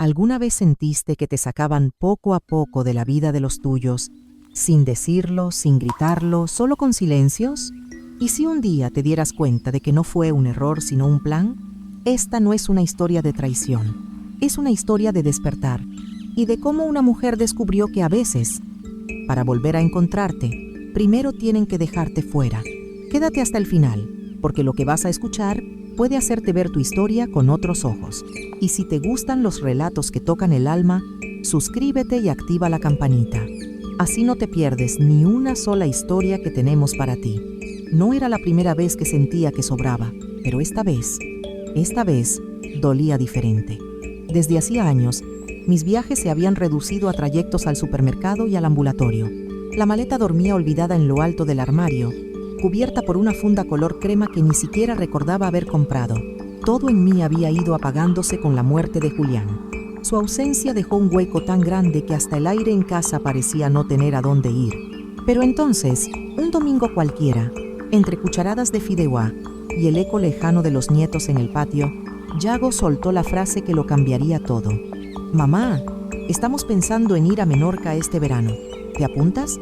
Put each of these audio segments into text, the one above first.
¿Alguna vez sentiste que te sacaban poco a poco de la vida de los tuyos, sin decirlo, sin gritarlo, solo con silencios? ¿Y si un día te dieras cuenta de que no fue un error sino un plan? Esta no es una historia de traición, es una historia de despertar y de cómo una mujer descubrió que a veces, para volver a encontrarte, primero tienen que dejarte fuera. Quédate hasta el final, porque lo que vas a escuchar puede hacerte ver tu historia con otros ojos. Y si te gustan los relatos que tocan el alma, suscríbete y activa la campanita. Así no te pierdes ni una sola historia que tenemos para ti. No era la primera vez que sentía que sobraba, pero esta vez, dolía diferente. Desde hacía años, mis viajes se habían reducido a trayectos al supermercado y al ambulatorio. La maleta dormía olvidada en lo alto del armario, cubierta por una funda color crema que ni siquiera recordaba haber comprado. Todo en mí había ido apagándose con la muerte de Julián. Su ausencia dejó un hueco tan grande que hasta el aire en casa parecía no tener a dónde ir. Pero entonces, un domingo cualquiera, entre cucharadas de fideuá y el eco lejano de los nietos en el patio, Yago soltó la frase que lo cambiaría todo. «Mamá, estamos pensando en ir a Menorca este verano. ¿Te apuntas?»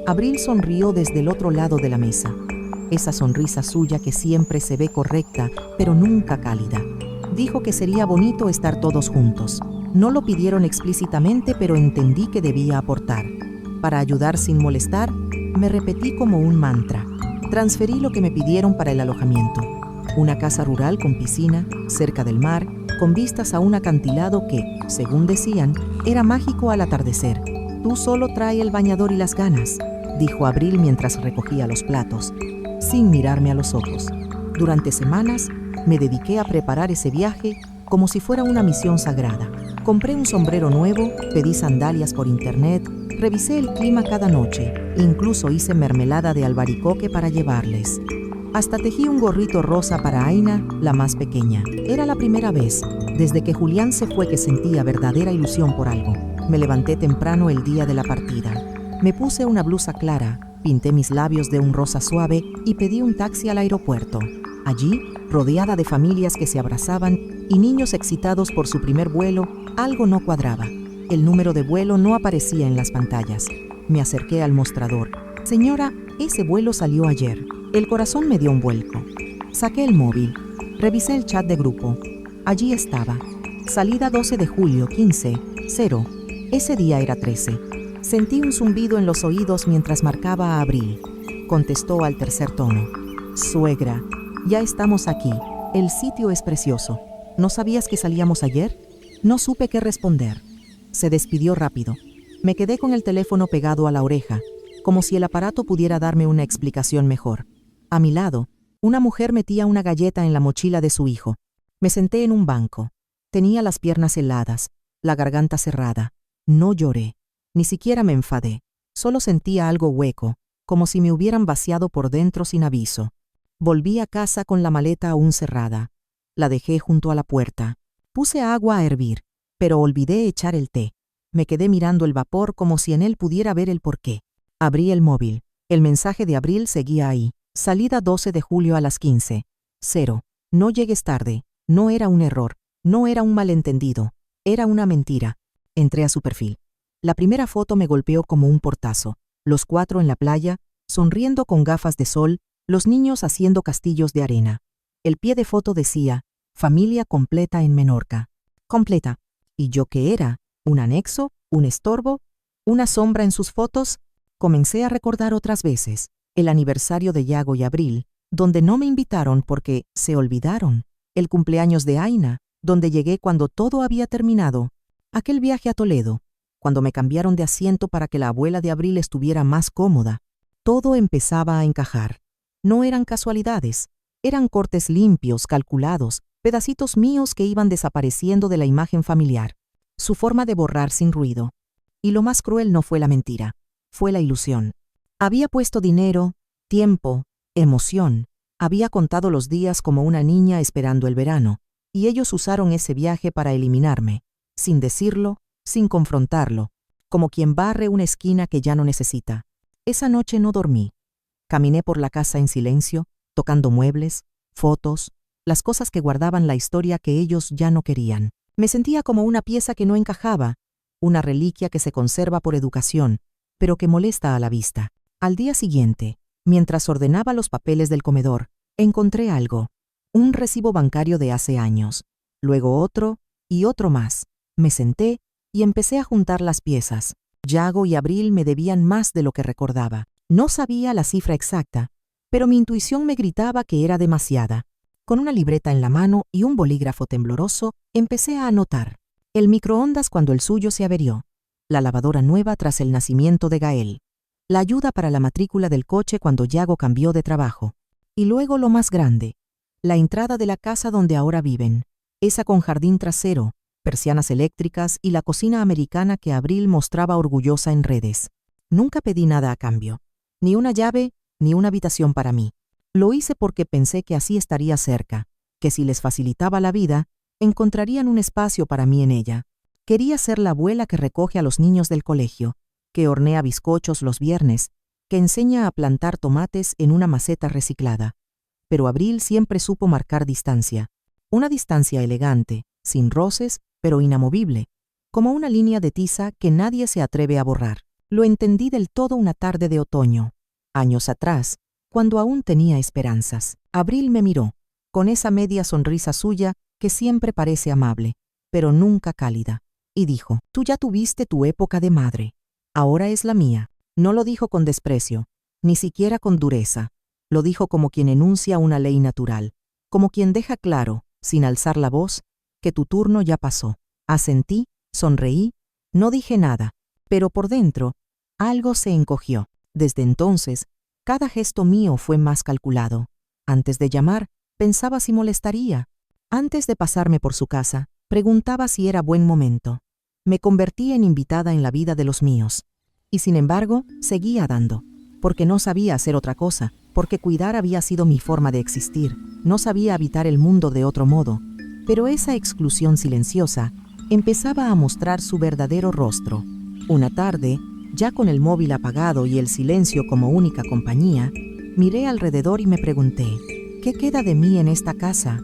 Abril sonrió desde el otro lado de la mesa. Esa sonrisa suya que siempre se ve correcta, pero nunca cálida. Dijo que sería bonito estar todos juntos. No lo pidieron explícitamente, pero entendí que debía aportar. Para ayudar sin molestar, me repetí como un mantra. Transferí lo que me pidieron para el alojamiento. Una casa rural con piscina, cerca del mar, con vistas a un acantilado que, según decían, era mágico al atardecer. «Tú solo trae el bañador y las ganas», dijo Abril mientras recogía los platos, sin mirarme a los ojos. Durante semanas me dediqué a preparar ese viaje como si fuera una misión sagrada. Compré un sombrero nuevo, pedí sandalias por internet, revisé el clima cada noche, incluso hice mermelada de albaricoque para llevarles. Hasta tejí un gorrito rosa para Aina, la más pequeña. Era la primera vez, desde que Julián se fue, que sentía verdadera ilusión por algo. Me levanté temprano el día de la partida. Me puse una blusa clara, pinté mis labios de un rosa suave y pedí un taxi al aeropuerto. Allí, rodeada de familias que se abrazaban y niños excitados por su primer vuelo, algo no cuadraba. El número de vuelo no aparecía en las pantallas. Me acerqué al mostrador. «Señora, ese vuelo salió ayer». El corazón me dio un vuelco. Saqué el móvil. Revisé el chat de grupo. Allí estaba. Salida 12 de julio, 15:0. Ese día era 13. Sentí un zumbido en los oídos mientras marcaba a Abril. Contestó al tercer tono. «Suegra, ya estamos aquí. El sitio es precioso. ¿No sabías que salíamos ayer?» No supe qué responder. Se despidió rápido. Me quedé con el teléfono pegado a la oreja, como si el aparato pudiera darme una explicación mejor. A mi lado, una mujer metía una galleta en la mochila de su hijo. Me senté en un banco. Tenía las piernas heladas, la garganta cerrada. No lloré, ni siquiera me enfadé. Solo sentía algo hueco, como si me hubieran vaciado por dentro sin aviso. Volví a casa con la maleta aún cerrada. La dejé junto a la puerta. Puse agua a hervir, pero olvidé echar el té. Me quedé mirando el vapor como si en él pudiera ver el porqué. Abrí el móvil. El mensaje de Abril seguía ahí. Salida 12 de julio a las 15:0. No llegues tarde. No era un error. No era un malentendido. Era una mentira. Entré a su perfil. La primera foto me golpeó como un portazo. Los 4 en la playa, sonriendo con gafas de sol, los niños haciendo castillos de arena. El pie de foto decía, «Familia completa en Menorca». Completa. ¿Y yo qué era? ¿Un anexo? ¿Un estorbo? ¿Una sombra en sus fotos? Comencé a recordar otras veces. El aniversario de Yago y Abril, donde no me invitaron porque se olvidaron. El cumpleaños de Aina, donde llegué cuando todo había terminado. Aquel viaje a Toledo, cuando me cambiaron de asiento para que la abuela de Abril estuviera más cómoda. Todo empezaba a encajar. No eran casualidades, eran cortes limpios, calculados, pedacitos míos que iban desapareciendo de la imagen familiar. Su forma de borrar sin ruido. Y lo más cruel no fue la mentira, fue la ilusión. Había puesto dinero, tiempo, emoción. Había contado los días como una niña esperando el verano, y ellos usaron ese viaje para eliminarme, sin decirlo, sin confrontarlo, como quien barre una esquina que ya no necesita. Esa noche no dormí. Caminé por la casa en silencio, tocando muebles, fotos, las cosas que guardaban la historia que ellos ya no querían. Me sentía como una pieza que no encajaba, una reliquia que se conserva por educación, pero que molesta a la vista. Al día siguiente, mientras ordenaba los papeles del comedor, encontré algo, un recibo bancario de hace años, luego otro y otro más. Me senté y empecé a juntar las piezas. Yago y Abril me debían más de lo que recordaba. No sabía la cifra exacta, pero mi intuición me gritaba que era demasiada. Con una libreta en la mano y un bolígrafo tembloroso, empecé a anotar. El microondas cuando el suyo se averió, la lavadora nueva tras el nacimiento de Gael, la ayuda para la matrícula del coche cuando Yago cambió de trabajo, y luego lo más grande, la entrada de la casa donde ahora viven, esa con jardín trasero, persianas eléctricas y la cocina americana que Abril mostraba orgullosa en redes. Nunca pedí nada a cambio, ni una llave, ni una habitación para mí. Lo hice porque pensé que así estaría cerca, que si les facilitaba la vida, encontrarían un espacio para mí en ella. Quería ser la abuela que recoge a los niños del colegio, que hornea bizcochos los viernes, que enseña a plantar tomates en una maceta reciclada. Pero Abril siempre supo marcar distancia. Una distancia elegante, sin roces, pero inamovible, como una línea de tiza que nadie se atreve a borrar. Lo entendí del todo una tarde de otoño, años atrás, cuando aún tenía esperanzas. Abril me miró, con esa media sonrisa suya que siempre parece amable, pero nunca cálida, y dijo: «Tú ya tuviste tu época de madre. Ahora es la mía». No lo dijo con desprecio, ni siquiera con dureza. Lo dijo como quien enuncia una ley natural, como quien deja claro, sin alzar la voz, que tu turno ya pasó. Asentí, sonreí, no dije nada, pero por dentro, algo se encogió. Desde entonces, cada gesto mío fue más calculado. Antes de llamar, pensaba si molestaría. Antes de pasarme por su casa, preguntaba si era buen momento. Me convertí en invitada en la vida de los míos. Y sin embargo, seguía dando, porque no sabía hacer otra cosa, porque cuidar había sido mi forma de existir. No sabía habitar el mundo de otro modo. Pero esa exclusión silenciosa empezaba a mostrar su verdadero rostro. Una tarde, ya con el móvil apagado y el silencio como única compañía, miré alrededor y me pregunté: ¿qué queda de mí en esta casa?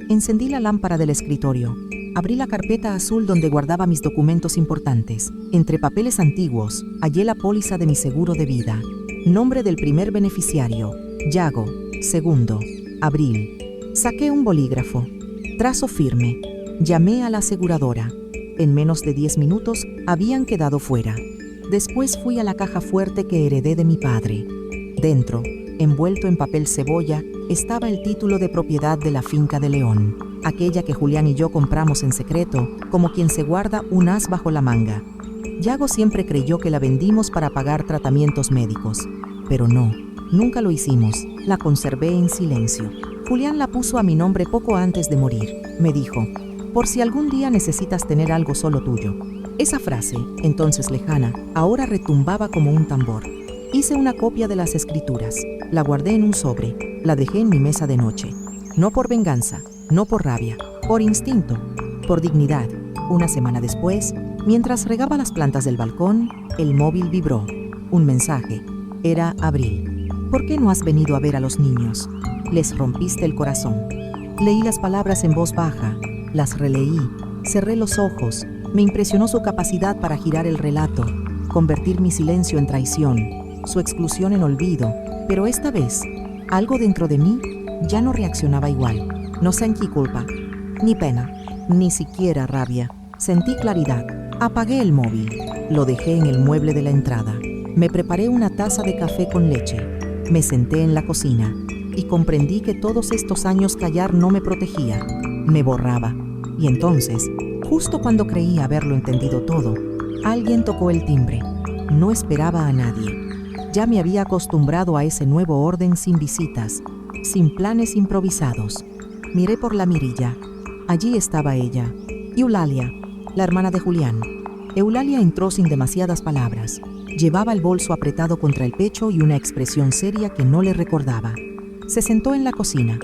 Encendí la lámpara del escritorio. Abrí la carpeta azul donde guardaba mis documentos importantes. Entre papeles antiguos, hallé la póliza de mi seguro de vida. Nombre del primer beneficiario: Yago. Segundo: Abril. Saqué un bolígrafo. Trazo firme. Llamé a la aseguradora. En menos de 10 minutos habían quedado fuera. Después fui a la caja fuerte que heredé de mi padre. Dentro, envuelto en papel cebolla, estaba el título de propiedad de la finca de León, aquella que Julián y yo compramos en secreto, como quien se guarda un as bajo la manga. Yago siempre creyó que la vendimos para pagar tratamientos médicos, pero no, nunca lo hicimos, la conservé en silencio. Julián la puso a mi nombre poco antes de morir. Me dijo: «Por si algún día necesitas tener algo solo tuyo». Esa frase, entonces lejana, ahora retumbaba como un tambor. Hice una copia de las escrituras, la guardé en un sobre, la dejé en mi mesa de noche. No por venganza, no por rabia, por instinto, por dignidad. Una semana después, mientras regaba las plantas del balcón, el móvil vibró. Un mensaje. Era Abril. «¿Por qué no has venido a ver a los niños? Les rompiste el corazón». Leí las palabras en voz baja, las releí, cerré los ojos. Me impresionó su capacidad para girar el relato, convertir mi silencio en traición, su exclusión en olvido, pero esta vez, algo dentro de mí ya no reaccionaba igual. No sentí culpa, ni pena, ni siquiera rabia. Sentí claridad. Apagué el móvil, lo dejé en el mueble de la entrada. Me preparé una taza de café con leche. Me senté en la cocina y comprendí que todos estos años callar no me protegía, me borraba. Y entonces, justo cuando creía haberlo entendido todo, alguien tocó el timbre. No esperaba a nadie. Ya me había acostumbrado a ese nuevo orden sin visitas, sin planes improvisados. Miré por la mirilla. Allí estaba ella, Eulalia, la hermana de Julián. Eulalia entró sin demasiadas palabras. Llevaba el bolso apretado contra el pecho y una expresión seria que no le recordaba. Se sentó en la cocina,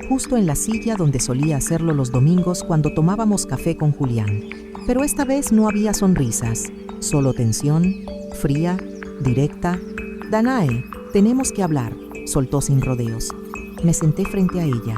justo en la silla donde solía hacerlo los domingos cuando tomábamos café con Julián. Pero esta vez no había sonrisas, solo tensión, fría, directa. «Danae, tenemos que hablar», soltó sin rodeos. Me senté frente a ella.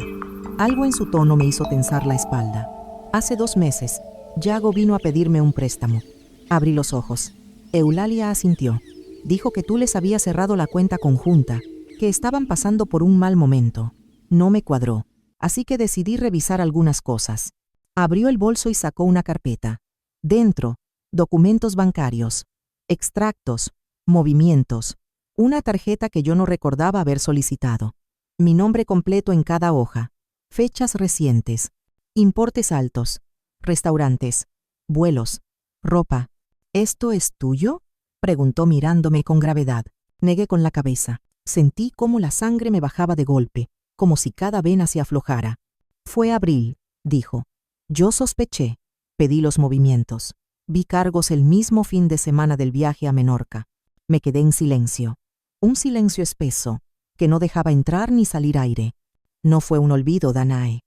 Algo en su tono me hizo tensar la espalda. «Hace 2 meses, Yago vino a pedirme un préstamo. Abrí los ojos. Eulalia asintió. Dijo que tú les habías cerrado la cuenta conjunta, que estaban pasando por un mal momento. No me cuadró, así que decidí revisar algunas cosas. Abrió el bolso y sacó una carpeta. Dentro, documentos bancarios, extractos, movimientos, una tarjeta que yo no recordaba haber solicitado. Mi nombre completo en cada hoja, fechas recientes, importes altos, restaurantes, vuelos, ropa. ¿Esto es tuyo?, preguntó mirándome con gravedad. Negué con la cabeza. Sentí cómo la sangre me bajaba de golpe, como si cada vena se aflojara. Fue Abril, dijo. Yo sospeché. Pedí los movimientos. Vi cargos el mismo fin de semana del viaje a Menorca. Me quedé en silencio. Un silencio espeso, que no dejaba entrar ni salir aire. No fue un olvido, Danae.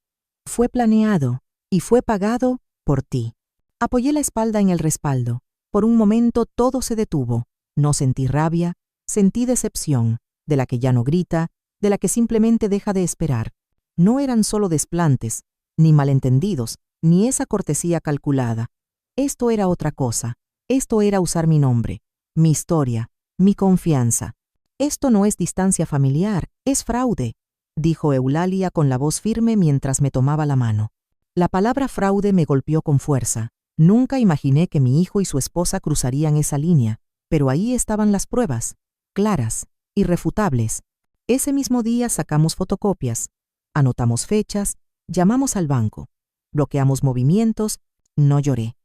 Fue planeado y fue pagado por ti. Apoyé la espalda en el respaldo. Por un momento todo se detuvo. No sentí rabia, sentí decepción, de la que ya no grita, de la que simplemente deja de esperar. No eran solo desplantes, ni malentendidos, ni esa cortesía calculada. Esto era otra cosa. Esto era usar mi nombre, mi historia, mi confianza. Esto no es distancia familiar, es fraude, dijo Eulalia con la voz firme mientras me tomaba la mano. La palabra fraude me golpeó con fuerza. Nunca imaginé que mi hijo y su esposa cruzarían esa línea, pero ahí estaban las pruebas, claras, irrefutables. Ese mismo día sacamos fotocopias, anotamos fechas, llamamos al banco, bloqueamos movimientos. No lloré,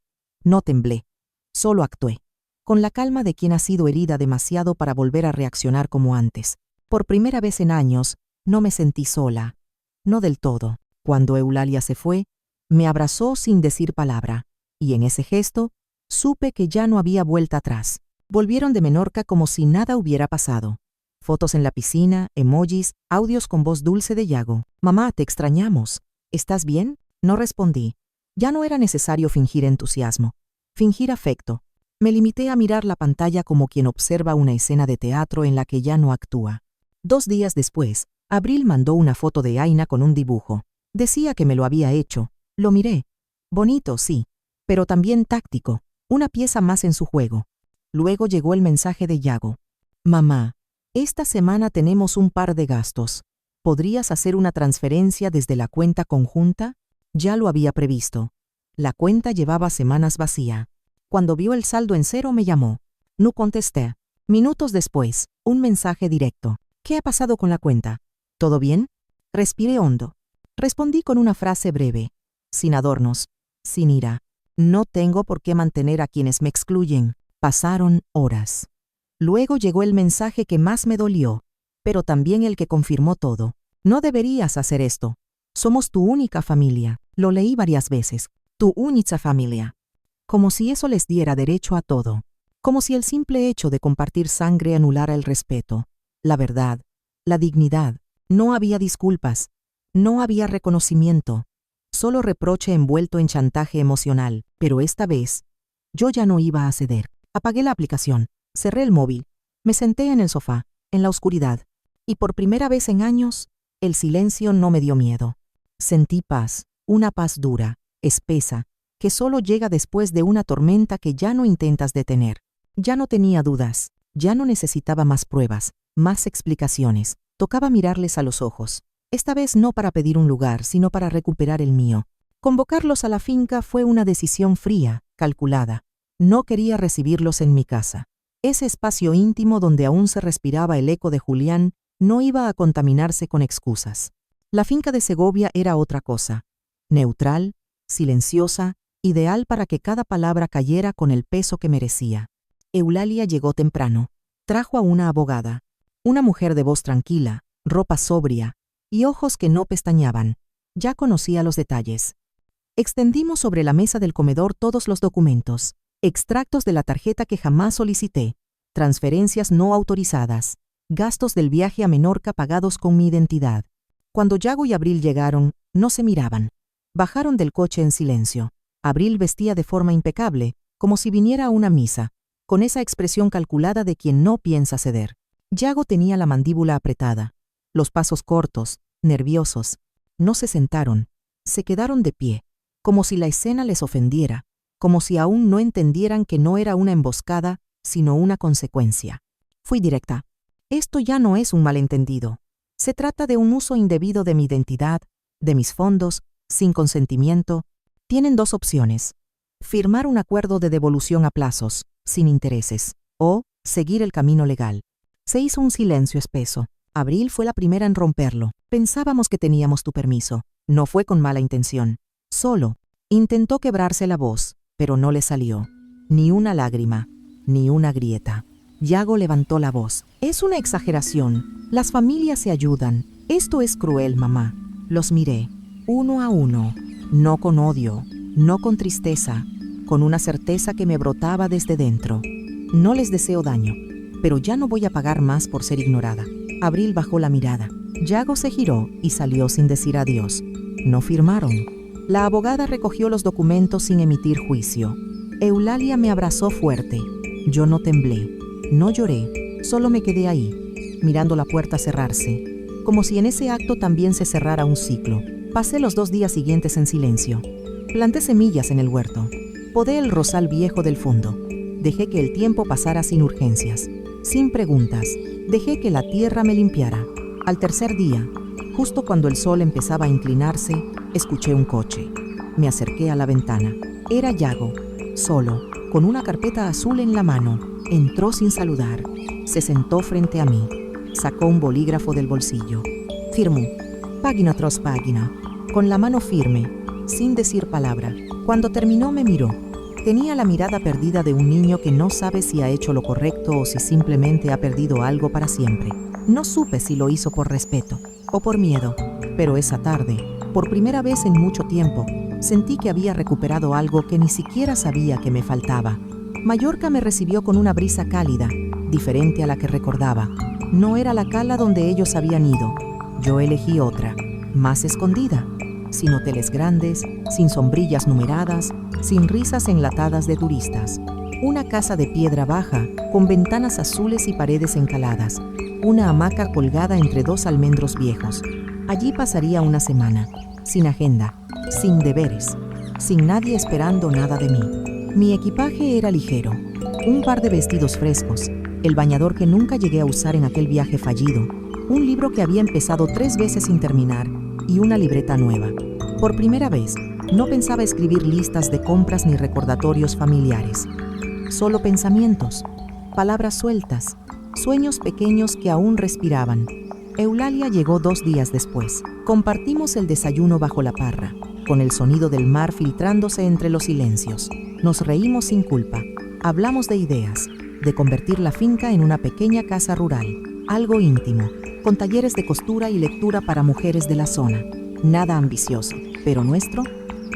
no temblé, solo actué, con la calma de quien ha sido herida demasiado para volver a reaccionar como antes. Por primera vez en años, no me sentí sola, no del todo. Cuando Eulalia se fue, me abrazó sin decir palabra, y en ese gesto, supe que ya no había vuelta atrás. Volvieron de Menorca como si nada hubiera pasado. Fotos en la piscina, emojis, audios con voz dulce de Yago. «Mamá, te extrañamos. ¿Estás bien?». No respondí. Ya no era necesario fingir entusiasmo, fingir afecto. Me limité a mirar la pantalla como quien observa una escena de teatro en la que ya no actúa. 2 días después, Abril mandó una foto de Aina con un dibujo. Decía que me lo había hecho. Lo miré. Bonito, sí, pero también táctico, una pieza más en su juego. Luego llegó el mensaje de Yago. «Mamá, esta semana tenemos un par de gastos. ¿Podrías hacer una transferencia desde la cuenta conjunta?». Ya lo había previsto. La cuenta llevaba semanas vacía. Cuando vio el saldo en cero me llamó. No contesté. Minutos después, un mensaje directo. «¿Qué ha pasado con la cuenta? ¿Todo bien?». Respiré hondo. Respondí con una frase breve, sin adornos, sin ira. «No tengo por qué mantener a quienes me excluyen». Pasaron horas. Luego llegó el mensaje que más me dolió, pero también el que confirmó todo. «No deberías hacer esto. Somos tu única familia». Lo leí varias veces. «Tu única familia». Como si eso les diera derecho a todo. Como si el simple hecho de compartir sangre anulara el respeto, la verdad, la dignidad. No había disculpas. No había reconocimiento. Solo reproche envuelto en chantaje emocional. Pero esta vez, yo ya no iba a ceder. Apagué la aplicación. Cerré el móvil. Me senté en el sofá, en la oscuridad. Y por primera vez en años, el silencio no me dio miedo. Sentí paz, una paz dura, espesa, que solo llega después de una tormenta que ya no intentas detener. Ya no tenía dudas, ya no necesitaba más pruebas, más explicaciones. Tocaba mirarles a los ojos. Esta vez no para pedir un lugar, sino para recuperar el mío. Convocarlos a la finca fue una decisión fría, calculada. No quería recibirlos en mi casa. Ese espacio íntimo donde aún se respiraba el eco de Julián no iba a contaminarse con excusas. La finca de Segovia era otra cosa. Neutral, silenciosa, ideal para que cada palabra cayera con el peso que merecía. Eulalia llegó temprano. Trajo a una abogada. Una mujer de voz tranquila, ropa sobria y ojos que no pestañeaban. Ya conocía los detalles. Extendimos sobre la mesa del comedor todos los documentos. Extractos de la tarjeta que jamás solicité, transferencias no autorizadas, gastos del viaje a Menorca pagados con mi identidad. Cuando Yago y Abril llegaron, no se miraban. Bajaron del coche en silencio. Abril vestía de forma impecable, como si viniera a una misa, con esa expresión calculada de quien no piensa ceder. Yago tenía la mandíbula apretada, los pasos cortos, nerviosos. No se sentaron, se quedaron de pie, como si la escena les ofendiera. como si aún no entendieran que no era una emboscada, sino una consecuencia. Fui directa. Esto ya no es un malentendido. Se trata de un uso indebido de mi identidad, de mis fondos, sin consentimiento. Tienen dos opciones: firmar un acuerdo de devolución a plazos, sin intereses, o seguir el camino legal. Se hizo un silencio espeso. Abril fue la primera en romperlo. Pensábamos que teníamos tu permiso. No fue con mala intención. Solo intentó quebrarse la voz, pero no le salió. Ni una lágrima, ni una grieta. Yago levantó la voz. Es una exageración. Las familias se ayudan. Esto es cruel, mamá. Los miré, uno a uno, no con odio, no con tristeza, con una certeza que me brotaba desde dentro. No les deseo daño, pero ya no voy a pagar más por ser ignorada. Abril bajó la mirada. Yago se giró y salió sin decir adiós. No firmaron. La abogada recogió los documentos sin emitir juicio. Eulalia me abrazó fuerte. Yo no temblé, no lloré, solo me quedé ahí, mirando la puerta cerrarse, como si en ese acto también se cerrara un ciclo. Pasé los 2 días siguientes en silencio. Planté semillas en el huerto. Podé el rosal viejo del fondo. Dejé que el tiempo pasara sin urgencias, sin preguntas. Dejé que la tierra me limpiara. Al tercer día, justo cuando el sol empezaba a inclinarse, escuché un coche. Me acerqué a la ventana. Era Yago, solo, con una carpeta azul en la mano. Entró sin saludar. Se sentó frente a mí. Sacó un bolígrafo del bolsillo. Firmó, página tras página, con la mano firme, sin decir palabra. Cuando terminó me miró. Tenía la mirada perdida de un niño que no sabe si ha hecho lo correcto o si simplemente ha perdido algo para siempre. No supe si lo hizo por respeto o por miedo, pero esa tarde, por primera vez en mucho tiempo, sentí que había recuperado algo que ni siquiera sabía que me faltaba. Mallorca me recibió con una brisa cálida, diferente a la que recordaba. No era la cala donde ellos habían ido. Yo elegí otra, más escondida, sin hoteles grandes, sin sombrillas numeradas, sin risas enlatadas de turistas. Una casa de piedra baja, con ventanas azules y paredes encaladas. Una hamaca colgada entre 2 almendros viejos. Allí pasaría una semana, sin agenda, sin deberes, sin nadie esperando nada de mí. Mi equipaje era ligero, un par de vestidos frescos, el bañador que nunca llegué a usar en aquel viaje fallido, un libro que había empezado 3 veces sin terminar y una libreta nueva. Por primera vez, no pensaba escribir listas de compras ni recordatorios familiares. Solo pensamientos, palabras sueltas, sueños pequeños que aún respiraban. Eulalia llegó 2 días después. Compartimos el desayuno bajo la parra, con el sonido del mar filtrándose entre los silencios. Nos reímos sin culpa. Hablamos de ideas, de convertir la finca en una pequeña casa rural, algo íntimo, con talleres de costura y lectura para mujeres de la zona. Nada ambicioso, pero nuestro.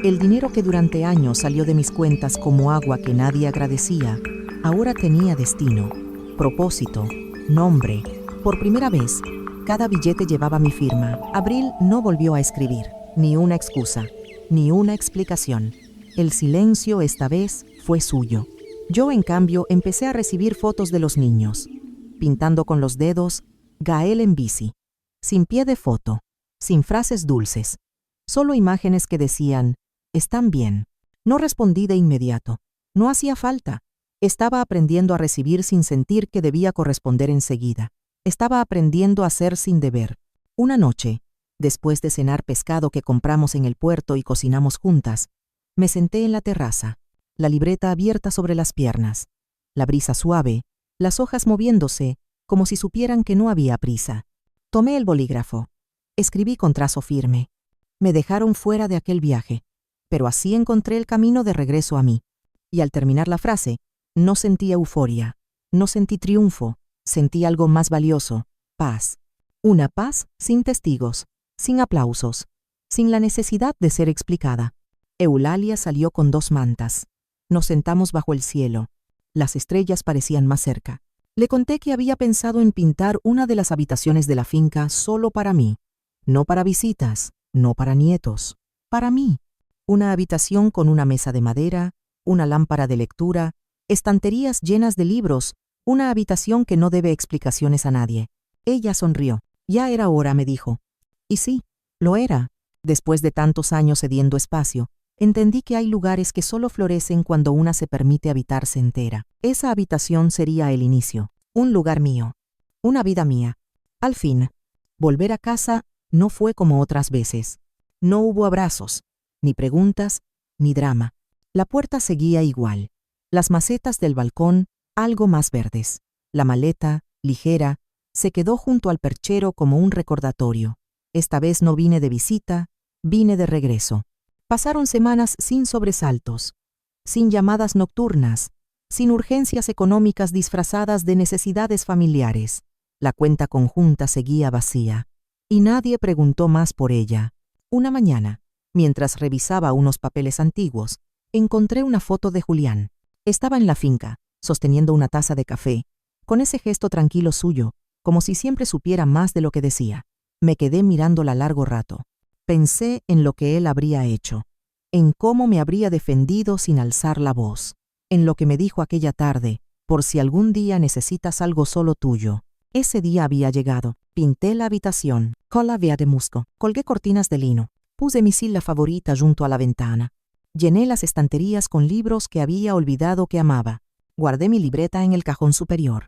El dinero que durante años salió de mis cuentas como agua que nadie agradecía, ahora tenía destino, propósito, nombre. Por primera vez, cada billete llevaba mi firma. Abril no volvió a escribir, ni una excusa, ni una explicación. El silencio esta vez fue suyo. Yo, en cambio, empecé a recibir fotos de los niños, pintando con los dedos, Gael en bici, sin pie de foto, sin frases dulces, solo imágenes que decían, están bien. No respondí de inmediato, no hacía falta. Estaba aprendiendo a recibir sin sentir que debía corresponder enseguida. Estaba aprendiendo a ser sin deber. Una noche, después de cenar pescado que compramos en el puerto y cocinamos juntas, me senté en la terraza, la libreta abierta sobre las piernas, la brisa suave, las hojas moviéndose, como si supieran que no había prisa. Tomé el bolígrafo. Escribí con trazo firme. Me dejaron fuera de aquel viaje, pero así encontré el camino de regreso a mí. Y al terminar la frase, no sentí euforia, no sentí triunfo, sentí algo más valioso, paz. Una paz sin testigos, sin aplausos, sin la necesidad de ser explicada. Eulalia salió con 2 mantas. Nos sentamos bajo el cielo. Las estrellas parecían más cerca. Le conté que había pensado en pintar una de las habitaciones de la finca solo para mí. No para visitas, no para nietos. Para mí. Una habitación con una mesa de madera, una lámpara de lectura, estanterías llenas de libros, una habitación que no debe explicaciones a nadie. Ella sonrió. Ya era hora, me dijo. Y sí, lo era. Después de tantos años cediendo espacio, Entendí que hay lugares que solo florecen cuando una se permite habitarse entera. Esa habitación sería el inicio, un lugar mío, una vida mía. Al fin, volver a casa no fue como otras veces. No hubo abrazos, ni preguntas, ni drama. La puerta seguía igual. Las macetas del balcón, algo más verdes. La maleta, ligera, se quedó junto al perchero como un recordatorio. Esta vez no vine de visita, vine de regreso. Pasaron semanas sin sobresaltos, sin llamadas nocturnas, sin urgencias económicas disfrazadas de necesidades familiares. La cuenta conjunta seguía vacía, y nadie preguntó más por ella. Una mañana, mientras revisaba unos papeles antiguos, encontré una foto de Julián. Estaba en la finca, sosteniendo una taza de café, con ese gesto tranquilo suyo, como si siempre supiera más de lo que decía. Me quedé mirándola largo rato. Pensé en lo que él habría hecho, en cómo me habría defendido sin alzar la voz, en lo que me dijo aquella tarde, por si algún día necesitas algo solo tuyo. Ese día había llegado. Pinté la habitación, cola de musgo, colgué cortinas de lino, puse mi silla favorita junto a la ventana, llené las estanterías con libros que había olvidado que amaba, guardé mi libreta en el cajón superior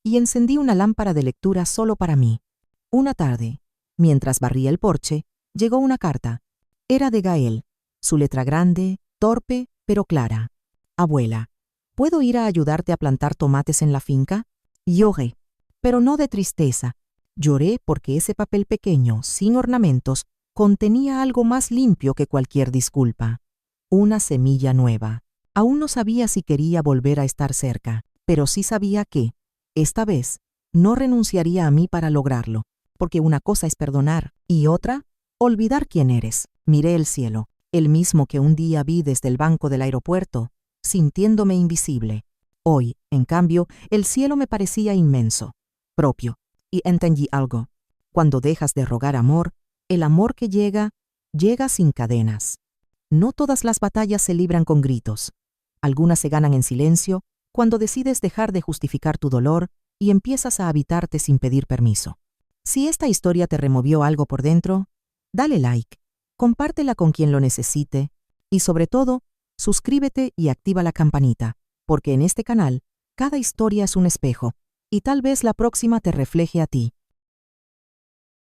y encendí una lámpara de lectura solo para mí. Una tarde, mientras barría el porche, llegó una carta. Era de Gael, su letra grande, torpe, pero clara. Abuela, ¿puedo ir a ayudarte a plantar tomates en la finca? Lloré, pero no de tristeza. Lloré porque ese papel pequeño, sin ornamentos, contenía algo más limpio que cualquier disculpa. Una semilla nueva. Aún no sabía si quería volver a estar cerca, pero sí sabía que, esta vez, no renunciaría a mí para lograrlo, porque una cosa es perdonar y otra, olvidar quién eres. Miré el cielo, el mismo que un día vi desde el banco del aeropuerto, sintiéndome invisible. Hoy, en cambio, el cielo me parecía inmenso, propio, y entendí algo. Cuando dejas de rogar amor, el amor que llega, llega sin cadenas. No todas las batallas se libran con gritos. Algunas se ganan en silencio, cuando decides dejar de justificar tu dolor y empiezas a habitarte sin pedir permiso. Si esta historia te removió algo por dentro, dale like, compártela con quien lo necesite y sobre todo, suscríbete y activa la campanita, porque en este canal, cada historia es un espejo y tal vez la próxima te refleje a ti.